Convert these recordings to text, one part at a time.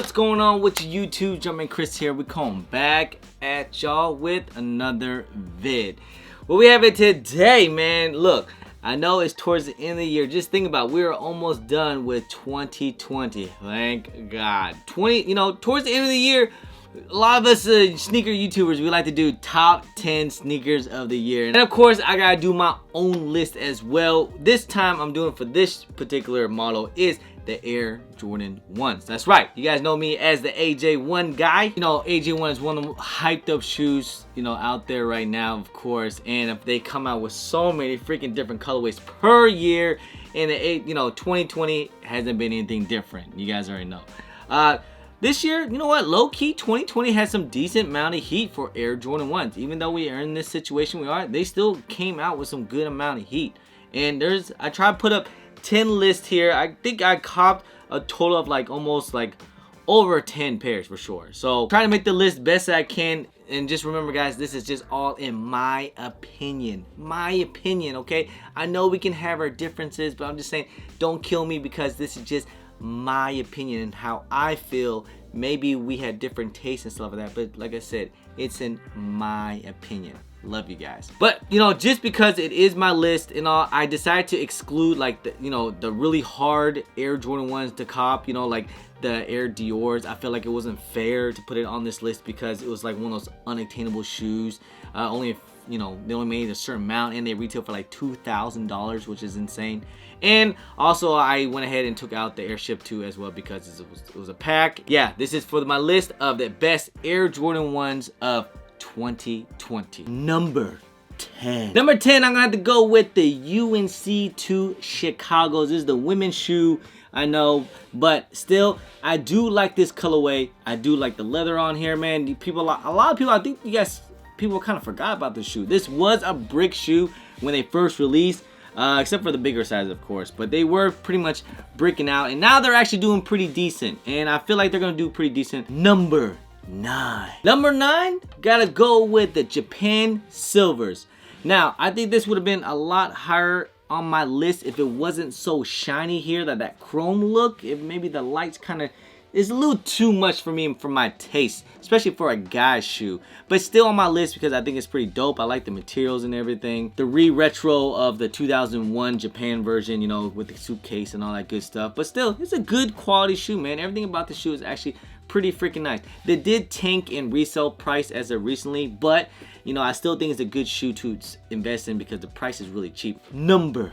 What's going on with YouTube? Jumpman Chris here. We come back at y'all with another vid. What we have it today, man. Look, I know it's towards the end of the year. Just think about it. We're almost done with 2020. Thank God. Towards the end of the year, a lot of us sneaker YouTubers, we like to do top 10 sneakers of the year. And of course, I gotta do my own list as well. This time I'm doing for this particular model is the Air Jordan 1s. That's right. You guys know me as the AJ1 guy. You know, AJ1 is one of the hyped up shoes, out there right now, of course. And if they come out with so many freaking different colorways per year, and 2020 hasn't been anything different. You guys already know. This year, you know what? Low-key, 2020 had some decent amount of heat for Air Jordan 1s. Even though we are in this situation we are, they still came out with some good amount of heat. And I tried to put up 10 lists here. I think I copped a total of almost over 10 pairs for sure. So trying to make the list best I can. And just remember, guys, this is just all in my opinion. My opinion, okay? I know we can have our differences, but I'm just saying, don't kill me because this is just my opinion and how I feel. Maybe we had different tastes and stuff like that, but like I said, it's in my opinion. Love you guys. But just because it is my list and all, I decided to exclude the really hard Air Jordan 1s to cop, like the Air Dior's. I feel like it wasn't fair to put it on this list because it was like one of those unattainable shoes. They only made a certain amount and they retail for like $2,000, which is insane. And also I went ahead and took out the Airship 2 as well because it was a pack. Yeah, this is for my list of the best Air Jordan 1s of 2020. Number 10. Number 10, I'm gonna have to go with the UNC 2 Chicago's. This is the women's shoe, I know, but still, I do like this colorway. I do like the leather on here, man. A lot of people, I think people kind of forgot about this shoe. This was a brick shoe when they first released, except for the bigger size, of course, but they were pretty much bricking out, and now they're actually doing pretty decent, and I feel like they're gonna do pretty decent. Number 9. Number 9, gotta go with the Japan Silvers. Now, I think this would have been a lot higher on my list if it wasn't so shiny here, that chrome look. If maybe the lights kind of is a little too much for me and for my taste, especially for a guy's shoe. But still on my list because I think it's pretty dope. I like the materials and everything. The retro of the 2001 Japan version, with the suitcase and all that good stuff. But still, it's a good quality shoe, man. Everything about the shoe is actually pretty freaking nice. They did tank in resale price as of recently, but I still think it's a good shoe to invest in because the price is really cheap. Number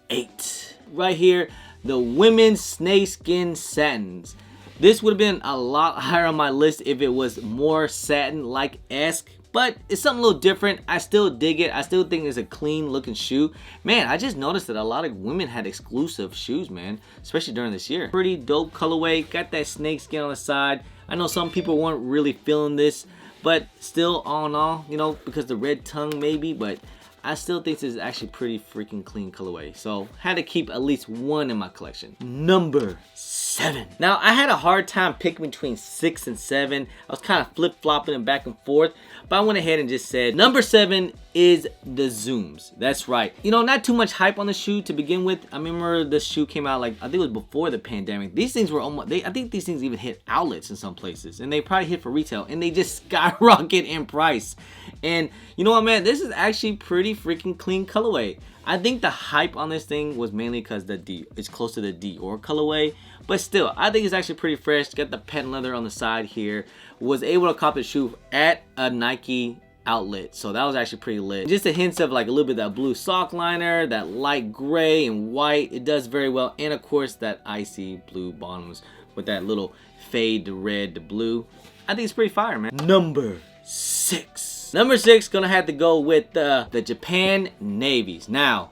8. Right here, the women's Snakeskin Satins. This would have been a lot higher on my list if it was more satin-like-esque, but it's something a little different. I still dig it. I still think it's a clean looking shoe. Man, I just noticed that a lot of women had exclusive shoes, man, especially during this year. Pretty dope colorway. Got that snakeskin on the side. I know some people weren't really feeling this, but still, all in all, because the red tongue maybe, but I still think this is actually pretty freaking clean colorway. So had to keep at least one in my collection. Number 7. Now I had a hard time picking between 6 and 7. I was kind of flip-flopping and back and forth, but I went ahead and just said number 7 is the Zooms. That's right. Not too much hype on the shoe to begin with. I remember the shoe came out I think it was before the pandemic. These things were I think these things even hit outlets in some places, and they probably hit for retail, and they just skyrocket in price. And you know what, man? This is actually pretty freaking clean colorway. I think the hype on this thing was mainly because it's close to the Dior colorway, but still, I think it's actually pretty fresh. Got the patent leather on the side here. Was able to cop the shoe at a Nike outlet, so that was actually pretty lit. Just a hint of a little bit of that blue sock liner, that light gray and white. It does very well, and of course that icy blue bottoms with that little fade to red to blue. I think it's pretty fire, man. Number 6. Number 6, gonna have to go with the Japan Navies. Now,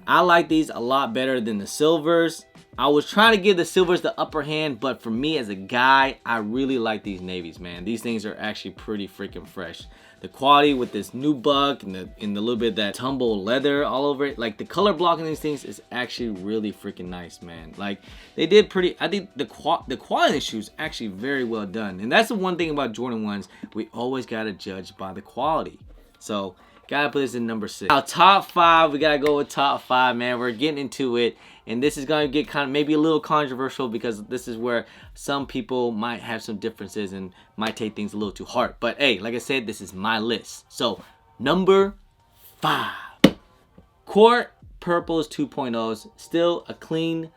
I like these a lot better than the Silvers. I was trying to give the Silvers the upper hand, but for me as a guy, I really like these Navies, man. These things are actually pretty freaking fresh. The quality with this nubuck and the little bit of that tumble leather all over it, the color blocking these things is actually really freaking nice, man. They did pretty. I think the quality of the shoes actually very well done, and that's the one thing about Jordan 1s. We always gotta judge by the quality. So Gotta put this in number 6. Now, top 5, we gotta go with top 5, man. We're getting into it. And this is gonna get kind of maybe a little controversial because this is where some people might have some differences and might take things a little too hard. But hey, like I said, this is my list. So, number 5. Court Purples 2.0s. Still a clean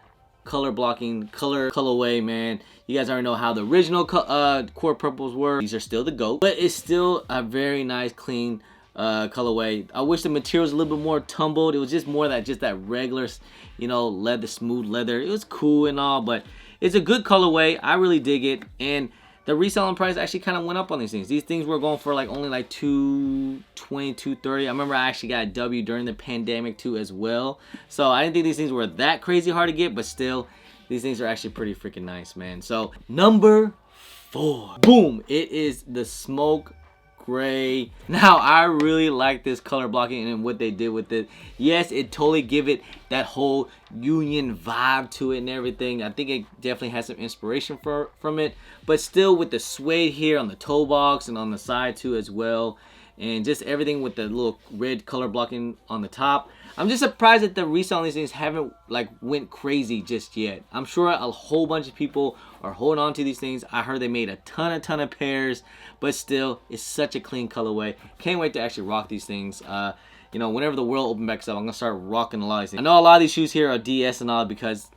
color blocking colorway, man. You guys already know how the original Court Purples were. These are still the GOAT. But it's still a very nice, clean colorway. I wish the material was a little bit more tumbled. It was just more that regular, you know, leather, smooth leather. It was cool and all, but it's a good colorway. I really dig it. And the reselling price actually kind of went up on these things. These things were going for like only like $220, $230. I remember I actually got a W during the pandemic too as well. So I didn't think these things were that crazy hard to get, but still, these things are actually pretty freaking nice, man. So number 4, boom, it is the smoke gray. Now, I really like this color blocking and what they did with it. Yes, it totally give it that whole Union vibe to it and everything. I think it definitely has some inspiration from it, but still with the suede here on the toe box and on the side too as well, and just everything with the little red color blocking on the top. I'm just surprised that the resale on these things haven't like went crazy just yet. I'm sure a whole bunch of people are holding on to these things. I heard they made a ton of pairs, but still, it's such a clean colorway. Can't wait to actually rock these things. You know, whenever the world opens back up, I'm gonna start rocking a lot of these things. I know a lot of these shoes here are DS and all because,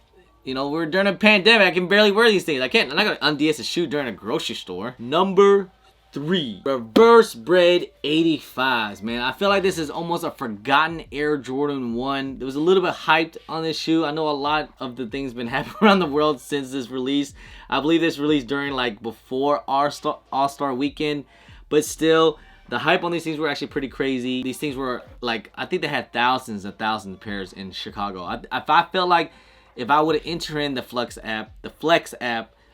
you know, we're during a pandemic. I can barely wear these things. I'm not gonna un-DS a shoe during a grocery store. Number 3, reverse bread 85s, man. I feel like this is almost a forgotten Air Jordan 1. There was a little bit hyped on this shoe. I know a lot of the things been happening around the world since this release. I believe this released during like before All-Star weekend, but still, the hype on these things were actually pretty crazy. These things were like, I think they had thousands of pairs in Chicago. I felt like if I would have entered in the Flex app,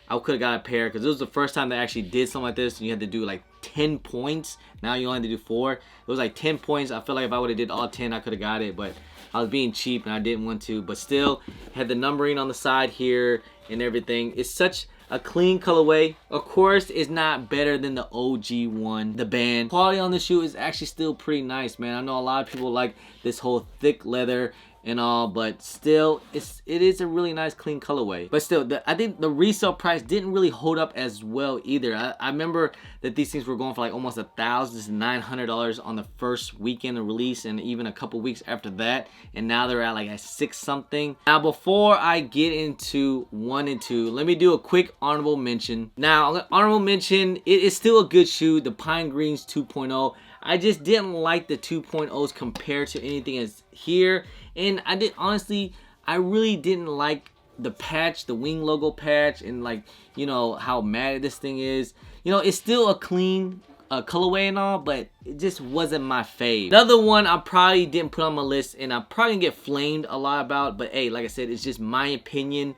I could have got a pair because it was the first time they actually did something like this. And you had to do like 10 points. Now you only have to do 4. It was like 10 points. I feel like if I would have did all 10, I could have got it. But I was being cheap and I didn't want to. But still, had the numbering on the side here and everything. It's such a clean colorway. Of course, it's not better than the OG one, the band. Quality on the shoe is actually still pretty nice, man. I know a lot of people like this whole thick leather and all, but still, it is a really nice clean colorway. But still, I think the resale price didn't really hold up as well either. I remember that these things were going for like almost $1,000 to $900 on the first weekend of release, and even a couple weeks after that, and now they're at like a 6 something. Now, before I get into 1 and 2, let me do a quick honorable mention. Now, honorable mention, it is still a good shoe, the Pine Greens 2.0. I just didn't like the 2.0s compared to anything as here. And I really didn't like the patch, the wing logo patch, and like, you know, how matted this thing is. You know, it's still a clean colorway and all, but it just wasn't my fave. Another one I probably didn't put on my list, and I'm probably gonna get flamed a lot about, but hey, like I said, it's just my opinion,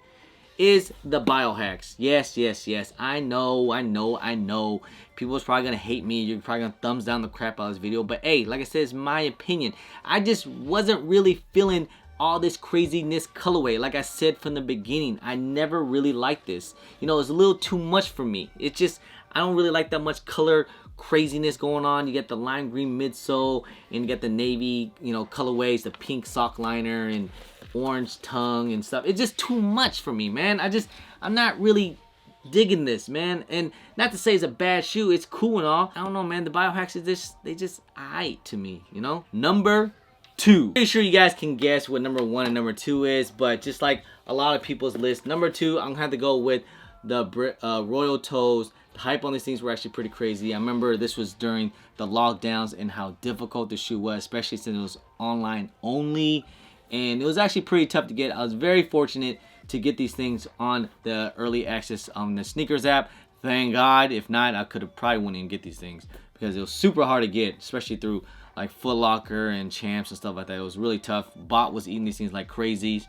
is the biohacks. Yes. I know. People's probably gonna hate me. You're probably gonna thumbs down the crap out of this video. But hey, like I said, it's my opinion. I just wasn't really feeling all this craziness colorway. Like I said from the beginning, I never really liked this. You know, it's a little too much for me. It's just, I don't really like that much color craziness going on. You get the lime green midsole, and you get the navy, you know, colorways, the pink sock liner, and orange tongue and stuff. It's just too much for me, man. I'm not really digging this, man. And not to say it's a bad shoe, it's cool and all. I don't know, man. The biohacks is they just aight to me, you know. Number 2. Pretty sure you guys can guess what number 1 and number 2 is, but just like a lot of people's list, number 2, I'm gonna have to go with the Royal Toes. The hype on these things were actually pretty crazy. I remember this was during the lockdowns and how difficult the shoe was, especially since it was online only, and it was actually pretty tough to get. I was very fortunate to get these things on the early access on the sneakers app. Thank God. If not, I could have probably wouldn't even get these things because it was super hard to get, especially through like Foot Locker and Champs and stuff like that. It was really tough. Bot was eating these things like crazy.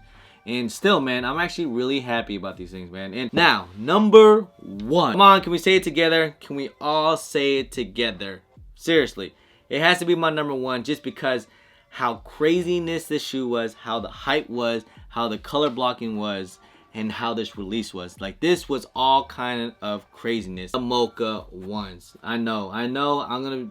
And still, man, I'm actually really happy about these things, man. And now, number 1. Come on, can we say it together? Can we all say it together? Seriously. It has to be my number 1 just because how craziness this shoe was, how the hype was, how the color blocking was, and how this release was. Like, this was all kind of craziness. The mocha ones. I know,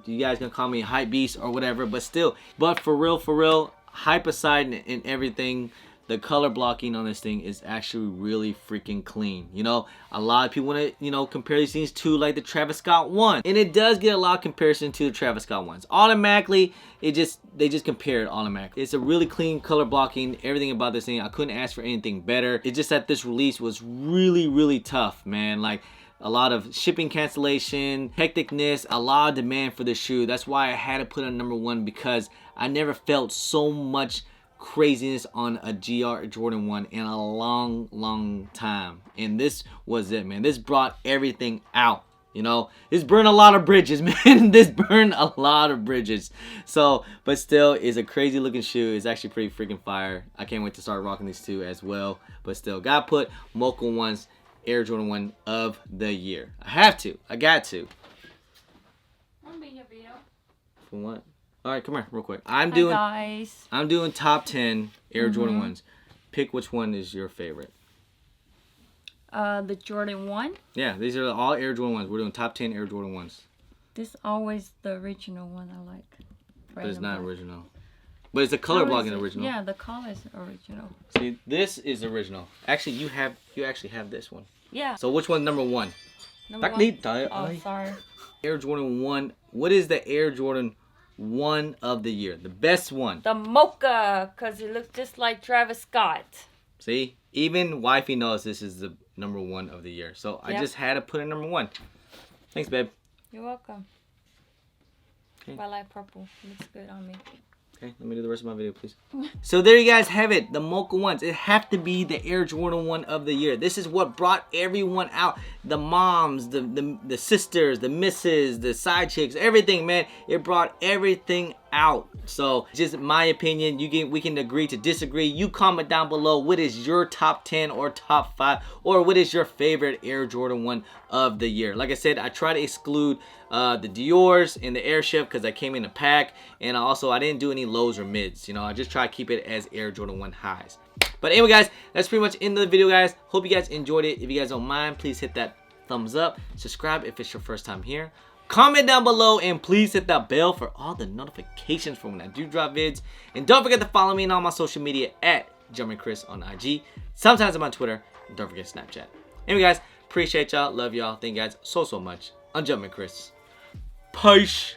you guys gonna call me a hype beast or whatever, but still. But for real, hype aside and everything, the color blocking on this thing is actually really freaking clean. You know, a lot of people want to, you know, compare these things to like the Travis Scott one, and it does get a lot of comparison to the Travis Scott ones. Automatically, they just compare it automatically. It's a really clean color blocking. Everything about this thing, I couldn't ask for anything better. It's just that this release was really tough, man. Like, a lot of shipping cancellation, hecticness, a lot of demand for this shoe. That's why I had to put it on #1, because I never felt so much craziness on a GR Jordan 1 in a long time. And this was it, man. This brought everything out. You know, this burned a lot of bridges, man. This burned a lot of bridges. So, but still, it's a crazy looking shoe. It's actually pretty freaking fire. I can't wait to start rocking these two as well. But still, gotta put Mocha One's Air Jordan 1 of the year. I have to. I got to. I'm being a video. For what? All right, come here real quick. Hi guys. I'm doing top 10 Air Jordan 1s. Pick which one is your favorite. The Jordan 1? Yeah, these are all Air Jordan 1s. We're doing top 10 Air Jordan 1s. This is always the original one I like. But it's not original. But it's the color blocking original. Yeah, the color is original. See, this is original. Actually, you actually have this one. Yeah. So which one's #1? #1. Oh, sorry. Air Jordan 1. What is the Air Jordan 1 of the year? The best one. The mocha, because it looks just like Travis Scott. See? Even wifey knows this is the #1 of the year. So I just had to put it #1. Thanks, babe. You're welcome. Okay. I like purple. It looks good on me. Okay, let me do the rest of my video, please. So there you guys have it, the Mocha ones. It have to be the Air Jordan 1 of the year. This is what brought everyone out. The moms, the sisters, the misses, the side chicks, everything, man. It brought everything out. So just my opinion. We can agree to disagree. You comment down below what is your top 10 or top 5, or what is your favorite Air Jordan 1 of the year. Like I said, I try to exclude the Dior's and the Airship because I came in a pack, and I didn't do any lows or mids. You know, I just try to keep it as Air Jordan 1 highs. But anyway, guys, that's pretty much the end of the video, guys. Hope you guys enjoyed it. If you guys don't mind, please hit that thumbs up. Subscribe if it's your first time here. Comment down below, and please hit that bell for all the notifications for when I do drop vids. And don't forget to follow me on all my social media at JumpinChris on IG. Sometimes I'm on Twitter. And don't forget Snapchat. Anyway, guys, appreciate y'all. Love y'all. Thank you guys so much. I'm JumpinChris. Peace.